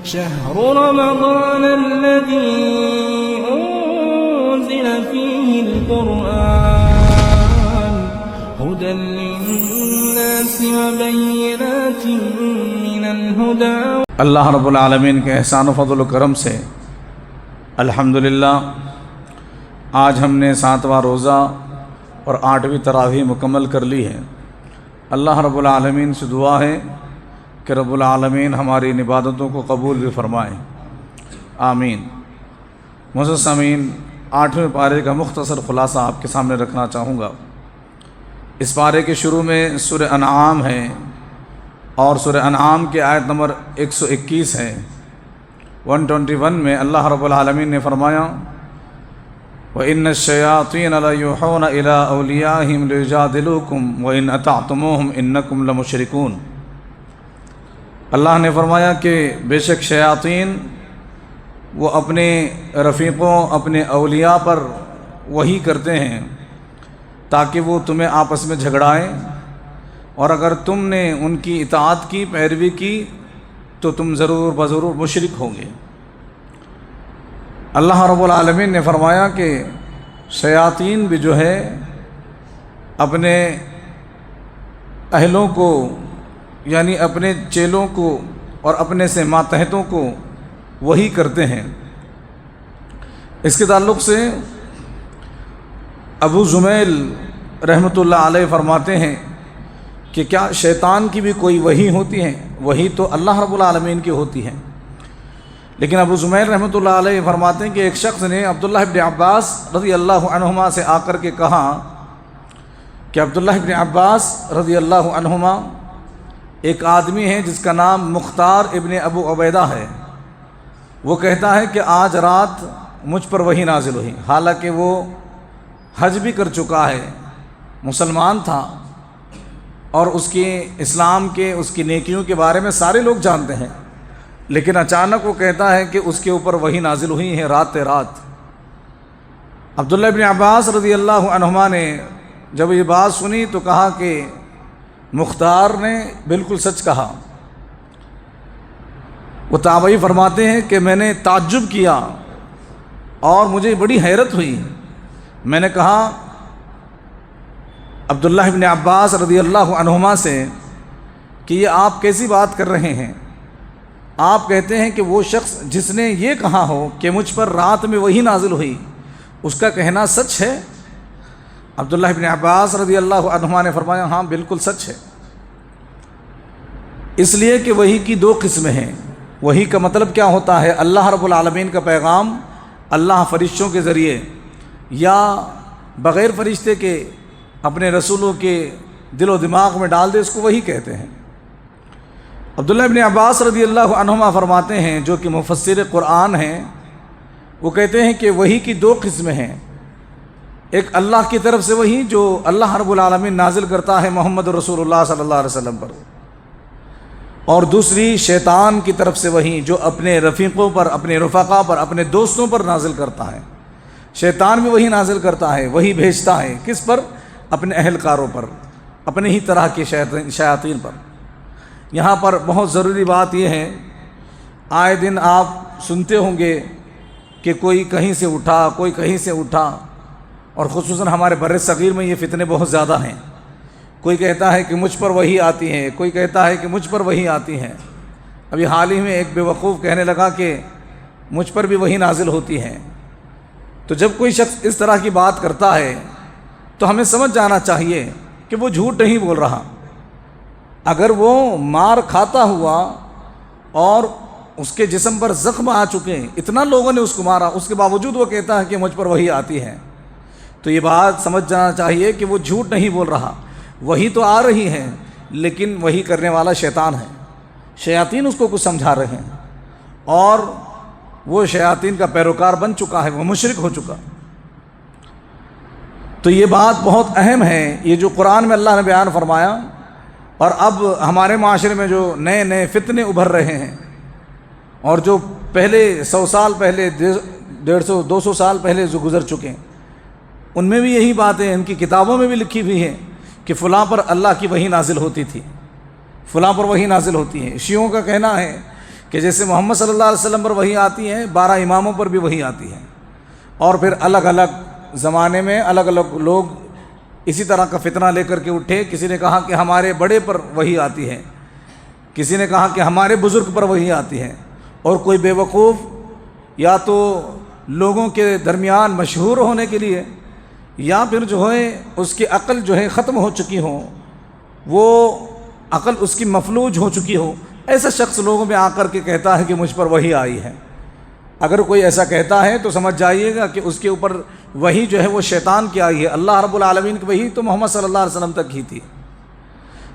شهر رمضان الذي أنزل فيه القرآن هدى للناس وبينات من الهدى. اللہ رب العالمین کے احسان و فضل و کرم سے الحمدللہ آج ہم نے 7واں روزہ اور 8ویں تراویح مکمل کر لی ہے. اللہ رب العالمین سے دعا ہے کہ رب العالمین ہماری ان عبادتوں کو قبول بھی فرمائیں، آمین. معزز سامعین، 8ویں پارے کا مختصر خلاصہ آپ کے سامنے رکھنا چاہوں گا. اس پارے کے شروع میں سورہ انعام ہے اور سورہ انعام کی آیت نمبر 121 ہے. 121 میں اللہ رب العالمین نے فرمایا وَإِنَّ الشَّيَاطِينَ لَيُوحُونَ إِلَىٰ أَوْلِيَائِهِمْ لِيُجَادِلُوكُمْ وَإِنْ أَطَعْتُمُوهُمْ إِنَّكُمْ لَمُشْرِكُونَ. اللہ نے فرمایا کہ بے شک شیاطین وہ اپنے رفیقوں، اپنے اولیاء پر وحی کرتے ہیں تاکہ وہ تمہیں آپس میں جھگڑائیں، اور اگر تم نے ان کی اطاعت کی، پیروی کی تو تم ضرور بضرور مشرک ہوں گے. اللہ رب العالمین نے فرمایا کہ شیاطین بھی جو ہے اپنے اہلوں کو، یعنی اپنے چیلوں کو اور اپنے سے ماتحتوں کو وحی کرتے ہیں. اس کے تعلق سے ابو زمیل رحمۃ اللہ علیہ فرماتے ہیں کہ کیا شیطان کی بھی کوئی وحی ہوتی ہے؟ وحی تو اللہ رب العالمین کی ہوتی ہے، لیکن ابو زمیل رحمۃ اللہ علیہ فرماتے ہیں کہ ایک شخص نے عبداللہ ابن عباس رضی اللہ عنہما سے آ کر کے کہا کہ عبداللہ ابن عباس رضی اللہ عنہما، ایک آدمی ہے جس کا نام مختار ابن ابو عبیدہ ہے، وہ کہتا ہے کہ آج رات مجھ پر وحی نازل ہوئی، حالانکہ وہ حج بھی کر چکا ہے، مسلمان تھا، اور اس کی اسلام کے، اس کی نیکیوں کے بارے میں سارے لوگ جانتے ہیں، لیکن اچانک وہ کہتا ہے کہ اس کے اوپر وحی نازل ہوئی ہے رات رات. عبداللہ ابن عباس رضی اللہ عنہما نے جب یہ بات سنی تو کہا کہ مختار نے بالکل سچ کہا. وہ تابعی فرماتے ہیں کہ میں نے تعجب کیا اور مجھے بڑی حیرت ہوئی. میں نے کہا عبداللہ ابن عباس رضی اللہ عنہما سے کہ یہ آپ کیسی بات کر رہے ہیں؟ آپ کہتے ہیں کہ وہ شخص جس نے یہ کہا ہو کہ مجھ پر رات میں وحی نازل ہوئی، اس کا کہنا سچ ہے؟ عبداللہ ابن عباس رضی اللہ عنہما نے فرمایا ہاں بالکل سچ ہے. اس لیے کہ وحی کی 2 قسمیں ہیں. وحی کا مطلب کیا ہوتا ہے؟ اللہ رب العالمین کا پیغام اللہ فرشتوں کے ذریعے یا بغیر فرشتے کے اپنے رسولوں کے دل و دماغ میں ڈال دے، اس کو وحی کہتے ہیں. عبداللہ ابن عباس رضی اللہ عنہما فرماتے ہیں، جو کہ مفسر قرآن ہیں، وہ کہتے ہیں کہ وحی کی 2 قسمیں ہیں. ایک اللہ کی طرف سے وحی جو اللہ رب العالمین نازل کرتا ہے محمد رسول اللہ صلی اللہ علیہ وسلم پر، اور دوسری شیطان کی طرف سے وحی جو اپنے رفیقوں پر، اپنے رفقا پر، اپنے دوستوں پر نازل کرتا ہے. شیطان بھی وحی نازل کرتا ہے، وحی بھیجتا ہے کس پر؟ اپنے اہلکاروں پر، اپنے ہی طرح کے شیاطین پر. یہاں پر بہت ضروری بات یہ ہے، آئے دن آپ سنتے ہوں گے کہ کوئی کہیں سے اٹھا، کوئی کہیں سے اٹھا، اور خصوصاً ہمارے بر صغیر میں یہ فتنے بہت زیادہ ہیں. کوئی کہتا ہے کہ مجھ پر وحی آتی ہے، کوئی کہتا ہے کہ مجھ پر وحی آتی ہے. ابھی حال ہی میں ایک بیوقوف کہنے لگا کہ مجھ پر بھی وحی نازل ہوتی ہے. تو جب کوئی شخص اس طرح کی بات کرتا ہے تو ہمیں سمجھ جانا چاہیے کہ وہ جھوٹ نہیں بول رہا. اگر وہ مار کھاتا ہوا اور اس کے جسم پر زخم آ چکے، اتنا لوگوں نے اس کو مارا، اس کے باوجود وہ کہتا ہے کہ مجھ پر وحی آتی ہے، تو یہ بات سمجھ جانا چاہیے کہ وہ جھوٹ نہیں بول رہا. وحی تو آ رہی ہے، لیکن وحی کرنے والا شیطان ہے. شیاطین اس کو کچھ سمجھا رہے ہیں، اور وہ شیاطین کا پیروکار بن چکا ہے، وہ مشرک ہو چکا. تو یہ بات بہت اہم ہے، یہ جو قرآن میں اللہ نے بیان فرمایا. اور اب ہمارے معاشرے میں جو نئے نئے فتنے ابھر رہے ہیں، اور جو پہلے 100 سال پہلے، 150-200 سال پہلے جو گزر چکے ہیں، ان میں بھی یہی باتیں ان کی کتابوں میں بھی لکھی ہوئی ہیں کہ فلاں پر اللہ کی وحی نازل ہوتی تھی، فلاں پر وحی نازل ہوتی ہے. شیعوں کا کہنا ہے کہ جیسے محمد صلی اللہ علیہ وسلم پر وحی آتی ہے، 12 اماموں پر بھی وحی آتی ہے، اور پھر الگ الگ زمانے میں الگ الگ لوگ اسی طرح کا فتنہ لے کر کے اٹھے۔ کسی نے کہا کہ ہمارے بڑے پر وحی آتی ہے، کسی نے کہا کہ ہمارے بزرگ پر وحی آتی ہے، اور کوئی بے وقوف یا تو لوگوں کے درمیان مشہور ہونے کے لیے یا پھر جو ہے اس کی عقل جو ہے ختم ہو چکی ہو، وہ عقل اس کی مفلوج ہو چکی ہو، ایسا شخص لوگوں میں آ کر کے کہتا ہے کہ مجھ پر وحی آئی ہے۔ اگر کوئی ایسا کہتا ہے تو سمجھ جائیے گا کہ اس کے اوپر وحی جو ہے وہ شیطان کی آئی ہے، اللہ رب العالمین کی وحی تو محمد صلی اللہ علیہ وسلم تک ہی تھی۔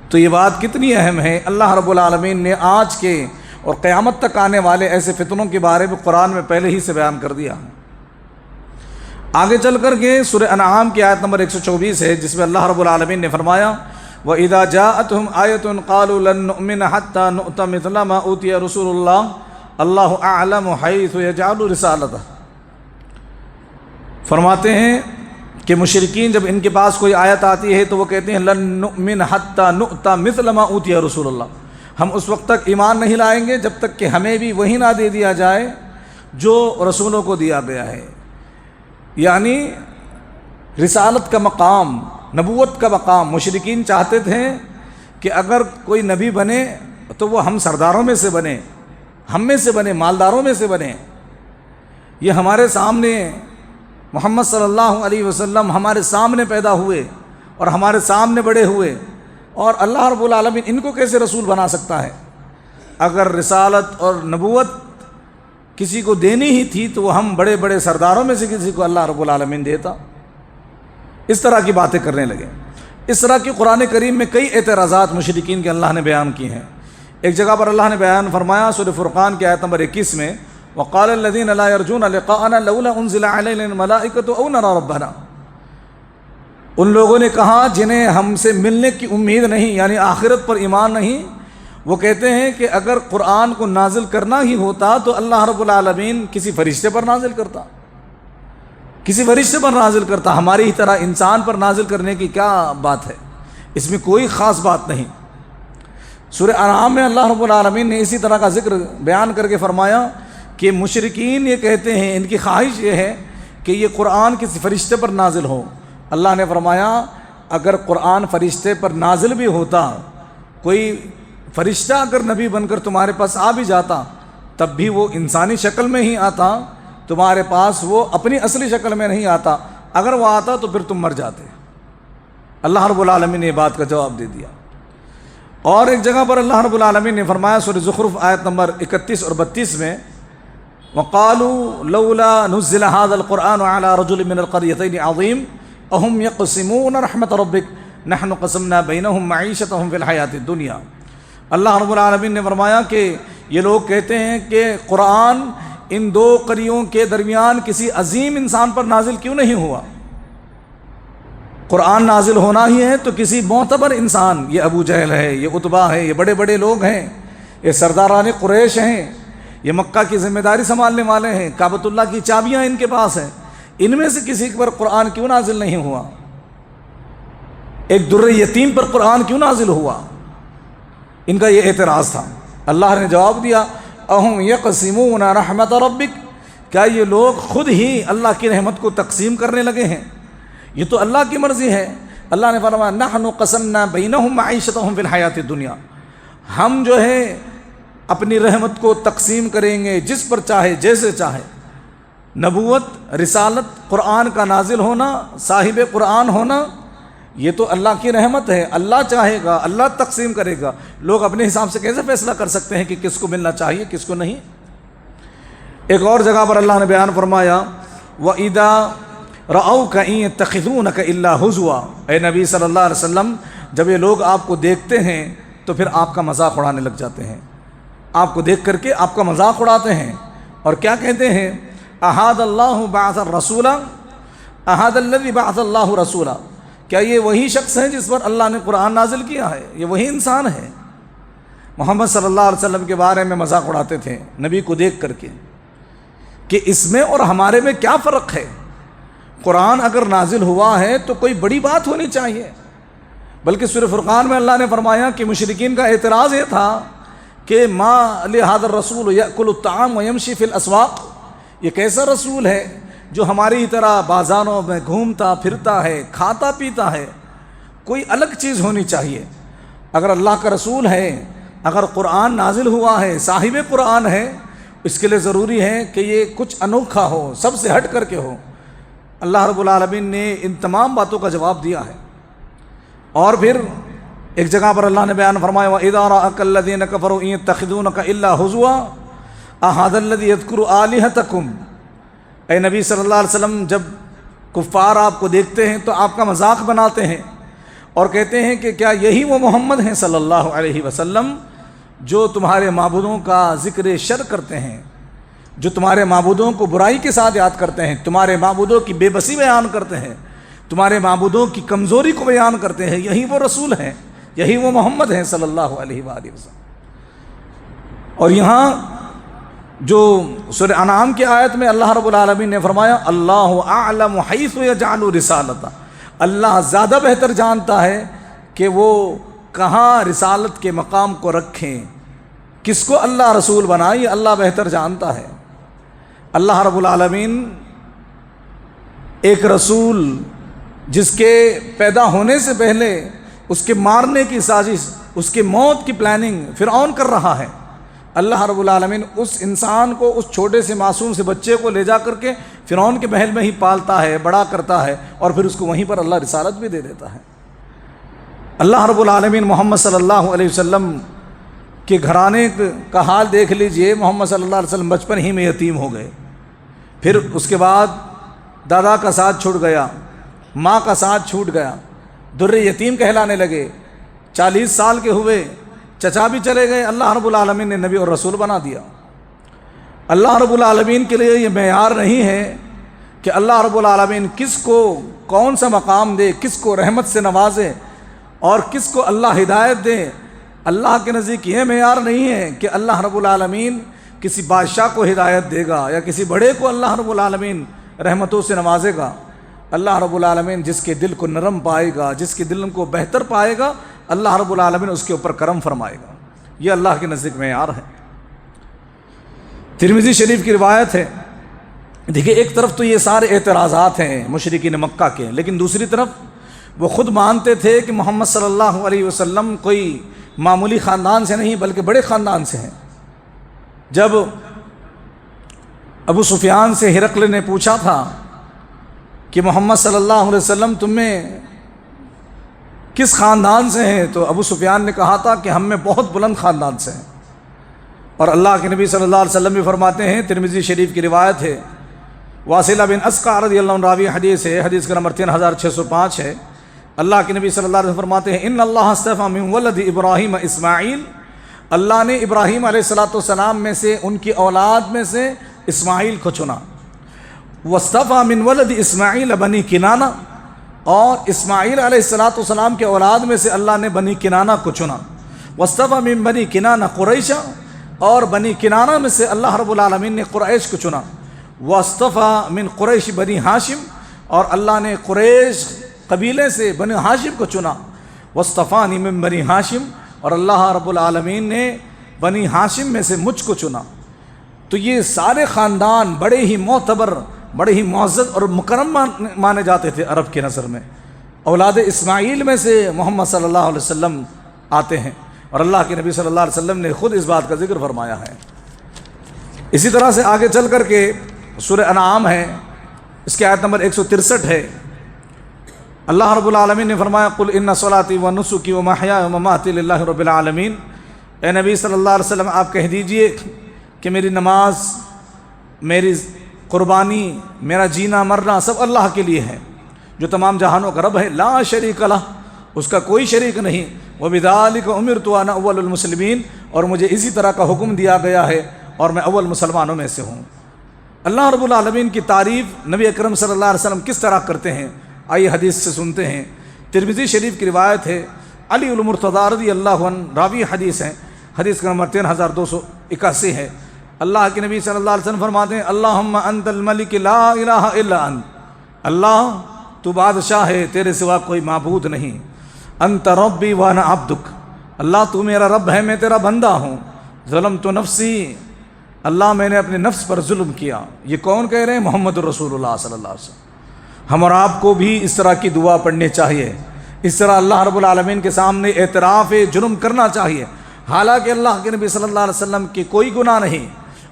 تو یہ بات کتنی اہم ہے، اللہ رب العالمین نے آج کے اور قیامت تک آنے والے ایسے فتنوں کے بارے میں قرآن میں پہلے ہی سے بیان کر دیا۔ آگے چل کر کے سورہ انعام کی آیت نمبر 124 ہے، جس میں اللہ رب العالمین نے فرمایا وَإِذَا جَاءَتْهُمْ آيَةٌ قَالُوا لَن نُؤْمِنَ حَتَّى نُؤْتَ مِثْلَ مَا أُوتِيَ رُسُولُ اللَّهِ اللَّهُ أَعْلَمُ حَيْثُ يَجْعَلُ رِسَالَتَهُ۔ فرماتے ہیں کہ مشرکین جب ان کے پاس کوئی آیت آتی ہے تو وہ کہتے ہیں لن نؤمن حتی نؤتی مثل ما اوتی رسول اللہ، ہم اس وقت تک ایمان نہیں لائیں گے جب تک کہ ہمیں بھی وہی نہ دے دیا جائے جو رسولوں کو دیا گیا ہے۔ یعنی رسالت کا مقام، نبوت کا مقام، مشرکین چاہتے تھے کہ اگر کوئی نبی بنے تو وہ ہم سرداروں میں سے بنے، ہم میں سے بنے، مالداروں میں سے بنے۔ یہ ہمارے سامنے محمد صلی اللہ علیہ وسلم ہمارے سامنے پیدا ہوئے اور ہمارے سامنے بڑے ہوئے، اور اللہ رب العالمین ان کو کیسے رسول بنا سکتا ہے؟ اگر رسالت اور نبوت کسی کو دینی ہی تھی تو وہ ہم بڑے بڑے سرداروں میں سے کسی کو اللہ رب العالمین دیتا۔ اس طرح کی باتیں کرنے لگے۔ اس طرح کی قرآن کریم میں کئی اعتراضات مشرکین کے اللہ نے بیان کی ہیں۔ ایک جگہ پر اللہ نے بیان فرمایا سورہ فرقان کی آیت نمبر 21 میں وَقَالَ الَّذِينَ لَا يَرْجُونَ لِقَاءَنَا لَوْلَا أُنزِلَ عَلَيْنَا الْمَلَائِكَةُ أَوْ نَرَىٰ رَبَّنَا۔ ان لوگوں نے کہا جنہیں ہم سے ملنے کی امید نہیں، یعنی آخرت پر ایمان نہیں، وہ کہتے ہیں کہ اگر قرآن کو نازل کرنا ہی ہوتا تو اللہ رب العالمین کسی فرشتے پر نازل کرتا، کسی فرشتے پر نازل کرتا، ہماری ہی طرح انسان پر نازل کرنے کی کیا بات ہے؟ اس میں کوئی خاص بات نہیں۔ سورہ انعام میں اللہ رب العالمین نے اسی طرح کا ذکر بیان کر کے فرمایا کہ مشرکین یہ کہتے ہیں، ان کی خواہش یہ ہے کہ یہ قرآن کسی فرشتے پر نازل ہو۔ اللہ نے فرمایا اگر قرآن فرشتے پر نازل بھی ہوتا، کوئی فرشتہ اگر نبی بن کر تمہارے پاس آ بھی جاتا تب بھی وہ انسانی شکل میں ہی آتا، تمہارے پاس وہ اپنی اصلی شکل میں نہیں آتا، اگر وہ آتا تو پھر تم مر جاتے۔ اللہ رب العالمین نے یہ بات کا جواب دے دیا۔ اور ایک جگہ پر اللہ رب العالمین نے فرمایا سورہ زخرف آیت نمبر 31 اور 32 میں وَقَالُوا لَوْلَا نُزِّلَ هَذَا الْقُرْآنُ عَلَى رَجُلٍ مِّنَ الْقَرْيَتَيْنِ عَظِيمٍ أَهُمْ يَقْسِمُونَ رَحْمَةَ رَبِّكَ نَحْنُ قَسَمْنَا بَيْنَهُمْ مَعِيشَتَهُمْ فِي الْحَيَاةِ الدُّنْيَا۔ اللہ رب العالمین نے فرمایا کہ یہ لوگ کہتے ہیں کہ قرآن ان دو قریوں کے درمیان کسی عظیم انسان پر نازل کیوں نہیں ہوا؟ قرآن نازل ہونا ہی ہے تو کسی معتبر انسان، یہ ابو جہل ہے، یہ عتبہ ہے، یہ بڑے بڑے لوگ ہیں، یہ سرداران قریش ہیں، یہ مکہ کی ذمہ داری سنبھالنے والے ہیں، کعبۃ اللہ کی چابیاں ان کے پاس ہیں، ان میں سے کسی پر قرآن کیوں نازل نہیں ہوا؟ ایک در یتیم پر قرآن کیوں نازل ہوا؟ ان کا یہ اعتراض تھا۔ اللہ نے جواب دیا اَهُمْ يَقْسِمُونَ رَحْمَةَ رَبِّكَ، کیا یہ لوگ خود ہی اللہ کی رحمت کو تقسیم کرنے لگے ہیں؟ یہ تو اللہ کی مرضی ہے۔ اللہ نے فرمایا نَحْنُ قَسَمْنَا بَيْنَهُمْ مَعِيشَتَهُمْ فِي الْحَيَاةِ الدُّنْيَا، ہم جو ہے اپنی رحمت کو تقسیم کریں گے جس پر چاہے، جیسے چاہے۔ نبوت، رسالت، قرآن کا نازل ہونا، صاحب قرآن ہونا، یہ تو اللہ کی رحمت ہے، اللہ چاہے گا، اللہ تقسیم کرے گا۔ لوگ اپنے حساب سے کیسے فیصلہ کر سکتے ہیں کہ کس کو ملنا چاہیے کس کو نہیں؟ ایک اور جگہ پر اللہ نے بیان فرمایا وَإِذَا رَأَوْكَ إِن يَتَّخِذُونَكَ إِلَّا هُزُوًا، اے نبی صلی اللہ علیہ وسلم جب یہ لوگ آپ کو دیکھتے ہیں تو پھر آپ کا مذاق اڑانے لگ جاتے ہیں، آپ کو دیکھ کر کے آپ کا مذاق اڑاتے ہیں، اور کیا کہتے ہیں احاد اللہ بعث الرسول احاد الذی بعث اللہ رسولا، کیا یہ وہی شخص ہے جس پر اللہ نے قرآن نازل کیا ہے؟ یہ وہی انسان ہے۔ محمد صلی اللہ علیہ وسلم کے بارے میں مذاق اڑاتے تھے نبی کو دیکھ کر کے کہ اس میں اور ہمارے میں کیا فرق ہے؟ قرآن اگر نازل ہوا ہے تو کوئی بڑی بات ہونی چاہیے۔ بلکہ سورہ فرقان میں اللہ نے فرمایا کہ مشرکین کا اعتراض یہ تھا کہ ما لہذا الرسول یأکل الطعام ویمشی فی الاسواق، یہ کیسا رسول ہے جو ہماری طرح بازاروں میں گھومتا پھرتا ہے، کھاتا پیتا ہے؟ کوئی الگ چیز ہونی چاہیے۔ اگر اللہ کا رسول ہے، اگر قرآن نازل ہوا ہے، صاحب قرآن ہے، اس کے لیے ضروری ہے کہ یہ کچھ انوکھا ہو، سب سے ہٹ کر کے ہو۔ اللہ رب العالمین نے ان تمام باتوں کا جواب دیا ہے۔ اور پھر ایک جگہ پر اللہ نے بیان فرمایا وَإِذَا رَأَكَ الَّذِينَ كَفَرُوا إِن يَتَّخِذُونَكَ إِلَّا هُزُوًا أَهَذَا الَّذِي يَذْكُرُ آلِهَتَكُمْ، اے نبی صلی اللہ علیہ وسلم، جب کفار آپ کو دیکھتے ہیں تو آپ کا مذاق بناتے ہیں اور کہتے ہیں کہ کیا یہی وہ محمد ہیں صلی اللہ علیہ وسلم جو تمہارے معبودوں کا ذکر شر کرتے ہیں، جو تمہارے معبودوں کو برائی کے ساتھ یاد کرتے ہیں، تمہارے معبودوں کی بے بسی بیان کرتے ہیں، تمہارے معبودوں کی کمزوری کو بیان کرتے ہیں، یہی وہ رسول ہیں، یہی وہ محمد ہیں صلی اللہ علیہ وآلہ وسلم۔ اور یہاں جو سورہ انعام کی آیت میں اللہ رب العالمین نے فرمایا اللہ اعلم حیث یجعل رسالتہ، اللہ زیادہ بہتر جانتا ہے کہ وہ کہاں رسالت کے مقام کو رکھیں، کس کو اللہ رسول بنائے، یہ اللہ بہتر جانتا ہے۔ اللہ رب العالمین ایک رسول جس کے پیدا ہونے سے پہلے اس کے مارنے کی سازش، اس کے موت کی پلاننگ فرعون کر رہا ہے، اللہ رب العالمین اس انسان کو، اس چھوٹے سے معصوم سے بچے کو لے جا کر کے فرعون کے محل میں ہی پالتا ہے، بڑا کرتا ہے، اور پھر اس کو وہیں پر اللہ رسالت بھی دے دیتا ہے۔ اللہ رب العالمین محمد صلی اللہ علیہ وسلم کے گھرانے کا حال دیکھ لیجئے۔ محمد صلی اللہ علیہ وسلم بچپن ہی میں یتیم ہو گئے، پھر اس کے بعد دادا کا ساتھ چھوٹ گیا، ماں کا ساتھ چھوٹ گیا، در یتیم کہلانے لگے، 40 سال کے ہوئے، چچا بھی چلے گئے، اللہ رب العالمین نے نبی اور رسول بنا دیا۔ اللہ رب العالمین کے لیے یہ معیار نہیں ہے کہ اللہ رب العالمین کس کو کون سا مقام دے، کس کو رحمت سے نوازے اور کس کو اللہ ہدایت دے۔ اللہ کے نزدیک یہ معیار نہیں ہے کہ اللہ رب العالمین کسی بادشاہ کو ہدایت دے گا یا کسی بڑے کو اللہ رب العالمین رحمتوں سے نوازے گا۔ اللہ رب العالمین جس کے دل کو نرم پائے گا، جس کے دل کو بہتر پائے گا، اللہ رب العالمین اس کے اوپر کرم فرمائے گا۔ یہ اللہ کے نزدیک معیار ہے۔ ترمذی شریف کی روایت ہے، دیکھیے ایک طرف تو یہ سارے اعتراضات ہیں مشرکین مکہ کے، لیکن دوسری طرف وہ خود مانتے تھے کہ محمد صلی اللہ علیہ وسلم کوئی معمولی خاندان سے نہیں بلکہ بڑے خاندان سے ہیں۔ جب ابو سفیان سے ہرقل نے پوچھا تھا کہ محمد صلی اللہ علیہ وسلم تم میں کس خاندان سے ہیں، تو ابو سفیان نے کہا تھا کہ ہم میں بہت بلند خاندان سے ہیں۔ اور اللہ کے نبی صلی اللہ علیہ وسلم بھی فرماتے ہیں، ترمذی شریف کی روایت ہے، واصلہ بن اسقع رضی اللہ عنہ راوی حدیث ہے، حدیث کا نمبر 3605 ہے۔ اللہ کے نبی صلی اللہ علیہ وسلم فرماتے ہیں ان اللہ اصطفیٰ من ولد ابراہیم اسماعیل، اللہ نے ابراہیم علیہ السلام میں سے، ان کی اولاد میں سے اسماعیل کو چنا۔ واصطفیٰ من ولد اسماعیل بنی کنانہ، اور اسماعیل علیہ السلام کے اولاد میں سے اللہ نے بنی کنانہ کو چنا۔ واصطفیٰ من بنی کنانہ قریشہ، اور بنی کنانہ میں سے اللہ رب العالمین نے قریش کو چنا۔ واصطفیٰ من قریش بنی ہاشم، اور اللہ نے قریش قبیلے سے بنی ہاشم کو چنا۔ واصطفانی من بنی ہاشم، اور اللہ رب العالمین نے بنی ہاشم میں سے مجھ کو چنا۔ تو یہ سارے خاندان بڑے ہی معتبر، بڑے ہی معزز اور مکرم مانے جاتے تھے عرب کی نظر میں۔ اولاد اسماعیل میں سے محمد صلی اللہ علیہ وسلم آتے ہیں، اور اللہ کے نبی صلی اللہ علیہ وسلم نے خود اس بات کا ذکر فرمایا ہے۔ اسی طرح سے آگے چل کر کے سورہ انعام ہے، اس کی آیت نمبر 163 ہے۔ اللہ رب العالمین نے فرمایا قل ان صلاتی و نسکی و محیای و مماتی للہ رب العالمین، اے نبی صلی اللہ علیہ وسلم آپ کہہ دیجئے کہ میری نماز، میری قربانی، میرا جینا مرنا سب اللہ کے لیے ہے جو تمام جہانوں کا رب ہے، لا شریک لہ، اس کا کوئی شریک نہیں، وبذالک امرت وانا اول المسلمین، اور مجھے اسی طرح کا حکم دیا گیا ہے اور میں اول مسلمانوں میں سے ہوں۔ اللہ رب العالمین کی تعریف نبی اکرم صلی اللہ علیہ وسلم کس طرح کرتے ہیں، آئیے حدیث سے سنتے ہیں۔ ترمذی شریف کی روایت ہے، علی المرتضیٰ رضی اللہ عنہ راوی حدیث ہیں، حدیث کا نمبر 13281 ہے۔ اللہ کے نبی صلی اللہ علیہ وسلم فرماتے ہیں اللہم انت الملک لا الہ الا انت، اللہ تو بادشاہ ہے، تیرے سوا کوئی معبود نہیں، انت ربی وانا عبدک، اللہ تو میرا رب ہے، میں تیرا بندہ ہوں، ظلمت نفسی، اللہ میں نے اپنے نفس پر ظلم کیا. یہ کون کہہ رہے ہیں؟ محمد رسول اللہ صلی اللہ علیہ وسلم. ہم اور آپ کو بھی اس طرح کی دعا پڑھنی چاہیے، اس طرح اللہ رب العالمین کے سامنے اعتراف جرم کرنا چاہیے. حالانکہ اللہ کے نبی صلی اللہ علیہ وسلم کے کوئی گناہ نہیں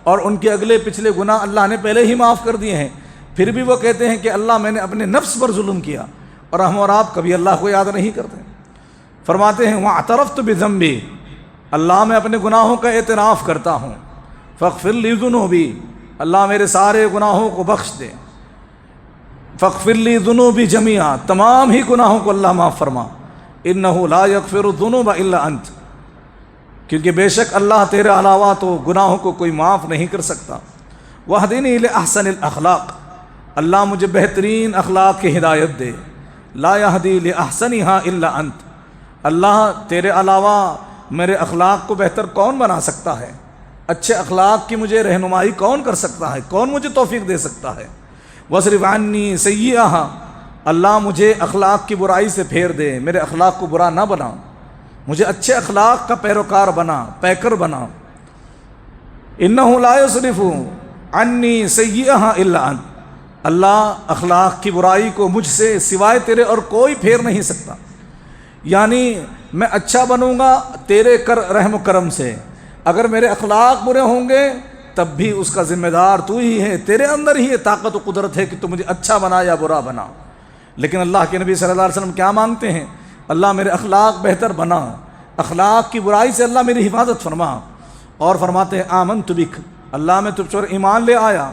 اور ان کے اگلے پچھلے گناہ اللہ نے پہلے ہی معاف کر دیے ہیں، پھر بھی وہ کہتے ہیں کہ اللہ میں نے اپنے نفس پر ظلم کیا. اور ہم اور آپ کبھی اللہ کو یاد نہیں کرتے. فرماتے ہیں وَاعْتَرَفْتُ بِذَنْبِي، اللہ میں اپنے گناہوں کا اعتراف کرتا ہوں. فَاغْفِرْ لِي ذُنُوبِي، اللہ میرے سارے گناہوں کو بخش دے. فَاغْفِرْ لِي ذُنُوبِي جَمِيعًا، تمام ہی گناہوں کو اللہ معاف فرما. إِنَّهُ لَا يَغْفِرُ الذُّنُوبَ إِلَّا أَنْتَ، کیونکہ بے شک اللہ تیرے علاوہ تو گناہوں کو کوئی معاف نہیں کر سکتا. وَاهْدِنِي لِأَحْسَنِ الْأَخْلَاقِ، اللہ مجھے بہترین اخلاق کی ہدایت دے. لَا يَهْدِي لِأَحْسَنِهَا إِلَّا أَنْتَ، اللہ تیرے علاوہ میرے اخلاق کو بہتر کون بنا سکتا ہے؟ اچھے اخلاق کی مجھے رہنمائی کون کر سکتا ہے؟ کون مجھے توفیق دے سکتا ہے؟ وَاصْرِفْ عَنِّي سَيِّئَهَا، اللہ مجھے اخلاق کی برائی سے پھیر دے، میرے اخلاق کو برا نہ بنا، مجھے اچھے اخلاق کا پیروکار بنا، پیکر بنا. إِنَّهُ لَا يَصْرِفُ عَنِّي سَيِّئَهَا إِلَّا أَنْتَ، اللہ اخلاق کی برائی کو مجھ سے سوائے تیرے اور کوئی پھیر نہیں سکتا. یعنی میں اچھا بنوں گا تیرے رحم و کرم سے، اگر میرے اخلاق برے ہوں گے تب بھی اس کا ذمہ دار تو ہی ہے، تیرے اندر ہی یہ طاقت و قدرت ہے کہ تو مجھے اچھا بنا یا برا بنا. لیکن اللہ کے نبی صلی اللہ علیہ وسلم کیا مانگتے ہیں؟ اللہ میرے اخلاق بہتر بنا، اخلاق کی برائی سے اللہ میری حفاظت فرما. اور فرماتے ہیں آمنت بک، اللہ میں تجھ پر ایمان لے آیا.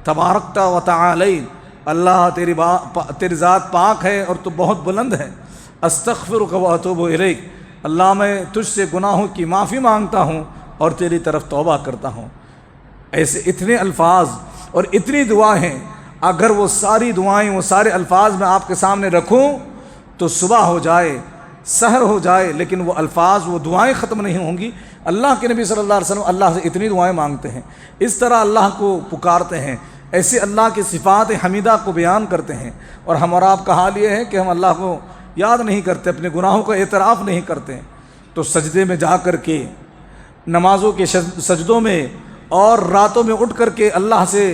تبارکت و تعالی، اللہ تیری ذات پاک ہے اور تو بہت بلند ہے. استغفرک و اتوب الیک، اللہ میں تجھ سے گناہوں کی معافی مانگتا ہوں اور تیری طرف توبہ کرتا ہوں. ایسے اتنے الفاظ اور اتنی دعائیں ہیں، اگر وہ ساری دعائیں وہ سارے الفاظ میں آپ کے سامنے رکھوں تو صبح ہو جائے، سحر ہو جائے، لیکن وہ الفاظ وہ دعائیں ختم نہیں ہوں گی. اللہ کے نبی صلی اللہ علیہ وسلم اللہ سے اتنی دعائیں مانگتے ہیں، اس طرح اللہ کو پکارتے ہیں، ایسے اللہ کی صفات حمیدہ کو بیان کرتے ہیں. اور ہم اور آپ کا حال یہ ہے کہ ہم اللہ کو یاد نہیں کرتے، اپنے گناہوں کا اعتراف نہیں کرتے. تو سجدے میں جا کر کے، نمازوں کے سجدوں میں اور راتوں میں اٹھ کر کے اللہ سے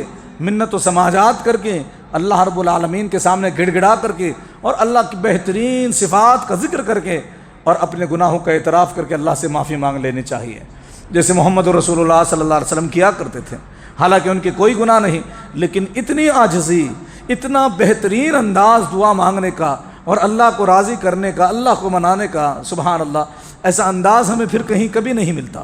منت و سماجات کر کے، اللہ رب العالمین کے سامنے گڑ گڑا کر کے اور اللہ کی بہترین صفات کا ذکر کر کے اور اپنے گناہوں کا اعتراف کر کے اللہ سے معافی مانگ لینی چاہیے، جیسے محمد رسول اللہ صلی اللہ علیہ وسلم کیا کرتے تھے. حالانکہ ان کے کوئی گناہ نہیں، لیکن اتنی عاجزی، اتنا بہترین انداز دعا مانگنے کا اور اللہ کو راضی کرنے کا، اللہ کو منانے کا، سبحان اللہ، ایسا انداز ہمیں پھر کہیں کبھی نہیں ملتا.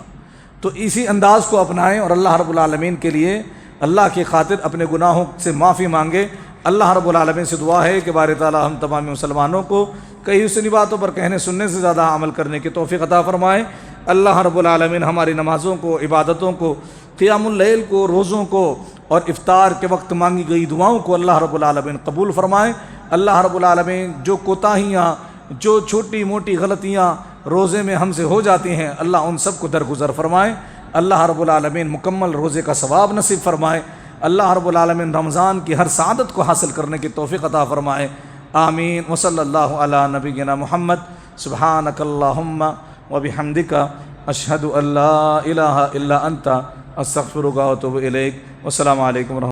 تو اسی انداز کو اپنائیں اور اللہ رب العالمین کے لیے، اللہ کی خاطر اپنے گناہوں سے معافی مانگے. اللہ رب العالمین سے دعا ہے کہ باری تعالیٰ ہم تمام مسلمانوں کو کئی حسنی باتوں پر کہنے سننے سے زیادہ عمل کرنے کی توفیق عطا فرمائے. اللہ رب العالمین ہماری نمازوں کو، عبادتوں کو، قیام اللیل کو، روزوں کو اور افطار کے وقت مانگی گئی دعاؤں کو اللہ رب العالمین قبول فرمائے. اللہ رب العالمین جو کوتاہیاں، جو چھوٹی موٹی غلطیاں روزے میں ہم سے ہو جاتی ہیں، اللہ ان سب کو درگزر فرمائے. اللہ رب العالمین مکمل روزے کا ثواب نصیب فرمائے. اللہ رب العالمین رمضان کی ہر سعادت کو حاصل کرنے کی توفیق عطا فرمائے. آمین. وصلی اللہ علی نبینا محمد. سبحانک اللہم وبحمدک، اشہد ان لا الہ الا انت، استغفرک و اتوب الیک. والسلام علیکم ورحمۃ اللہ.